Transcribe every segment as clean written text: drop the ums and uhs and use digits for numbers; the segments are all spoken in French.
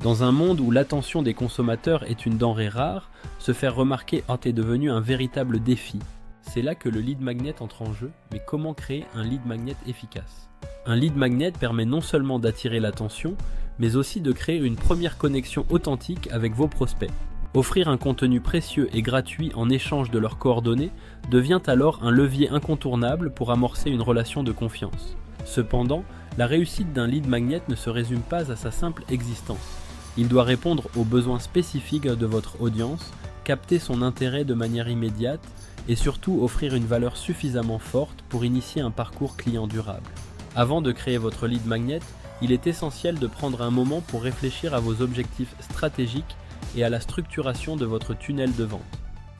Dans un monde où l'attention des consommateurs est une denrée rare, se faire remarquer est devenu un véritable défi. C'est là que le lead magnet entre en jeu, mais comment créer un lead magnet efficace? Un lead magnet permet non seulement d'attirer l'attention, mais aussi de créer une première connexion authentique avec vos prospects. Offrir un contenu précieux et gratuit en échange de leurs coordonnées devient alors un levier incontournable pour amorcer une relation de confiance. Cependant, la réussite d'un lead magnet ne se résume pas à sa simple existence. Il doit répondre aux besoins spécifiques de votre audience, capter son intérêt de manière immédiate et surtout offrir une valeur suffisamment forte pour initier un parcours client durable. Avant de créer votre lead magnet, il est essentiel de prendre un moment pour réfléchir à vos objectifs stratégiques et à la structuration de votre tunnel de vente.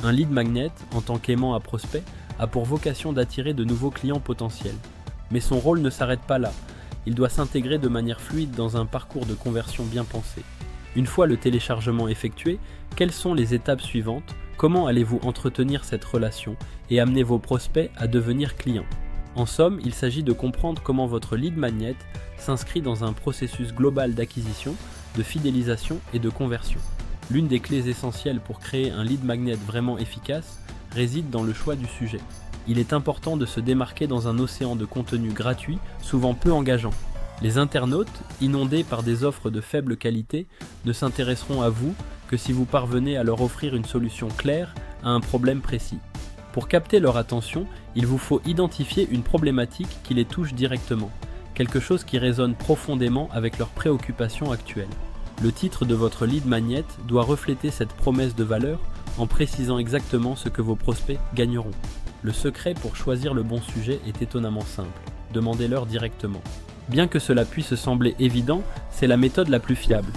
Un lead magnet, en tant qu'aimant à prospect, a pour vocation d'attirer de nouveaux clients potentiels. Mais son rôle ne s'arrête pas là, il doit s'intégrer de manière fluide dans un parcours de conversion bien pensé. Une fois le téléchargement effectué, quelles sont les étapes suivantes? Comment allez-vous entretenir cette relation et amener vos prospects à devenir clients? En somme, il s'agit de comprendre comment votre lead magnet s'inscrit dans un processus global d'acquisition, de fidélisation et de conversion. L'une des clés essentielles pour créer un lead magnet vraiment efficace réside dans le choix du sujet. Il est important de se démarquer dans un océan de contenu gratuit, souvent peu engageant. Les internautes, inondés par des offres de faible qualité, ne s'intéresseront à vous que si vous parvenez à leur offrir une solution claire à un problème précis. Pour capter leur attention, il vous faut identifier une problématique qui les touche directement, quelque chose qui résonne profondément avec leurs préoccupations actuelles. Le titre de votre lead magnet doit refléter cette promesse de valeur en précisant exactement ce que vos prospects gagneront. Le secret pour choisir le bon sujet est étonnamment simple, demandez-leur directement. Bien que cela puisse sembler évident, c'est la méthode la plus fiable.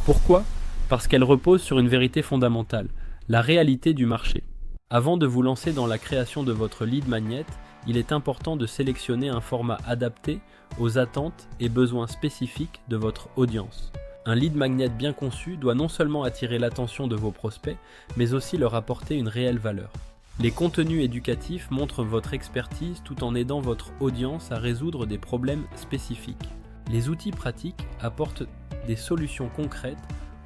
Pourquoi? Parce qu'elle repose sur une vérité fondamentale, la réalité du marché. Avant de vous lancer dans la création de votre lead magnet, il est important de sélectionner un format adapté aux attentes et besoins spécifiques de votre audience. Un lead magnet bien conçu doit non seulement attirer l'attention de vos prospects, mais aussi leur apporter une réelle valeur. Les contenus éducatifs montrent votre expertise tout en aidant votre audience à résoudre des problèmes spécifiques. Les outils pratiques apportent des solutions concrètes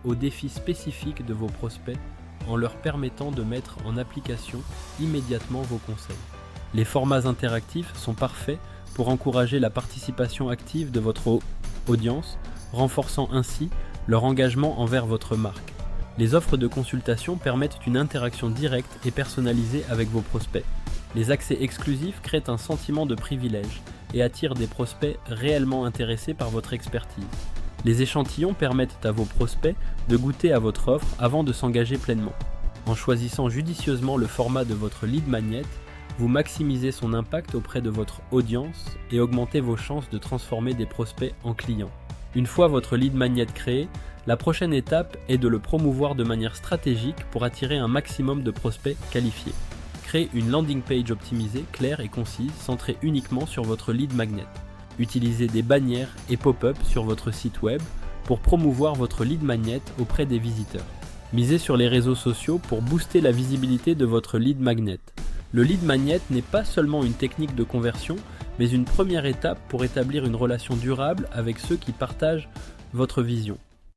aux défis spécifiques de vos prospects en leur permettant de mettre en application immédiatement vos conseils. Les formats interactifs sont parfaits pour encourager la participation active de votre audience, renforçant ainsi leur engagement envers votre marque. Les offres de consultation permettent une interaction directe et personnalisée avec vos prospects. Les accès exclusifs créent un sentiment de privilège et attirent des prospects réellement intéressés par votre expertise. Les échantillons permettent à vos prospects de goûter à votre offre avant de s'engager pleinement. En choisissant judicieusement le format de votre lead magnet, vous maximisez son impact auprès de votre audience et augmentez vos chances de transformer des prospects en clients. Une fois votre lead magnet créé, la prochaine étape est de le promouvoir de manière stratégique pour attirer un maximum de prospects qualifiés. Créez une landing page optimisée, claire et concise, centrée uniquement sur votre lead magnet. Utilisez des bannières et pop-up sur votre site web pour promouvoir votre lead magnet auprès des visiteurs. Misez sur les réseaux sociaux pour booster la visibilité de votre lead magnet. Le lead magnet n'est pas seulement une technique de conversion, mais une première étape pour établir une relation durable avec ceux qui partagent votre vision.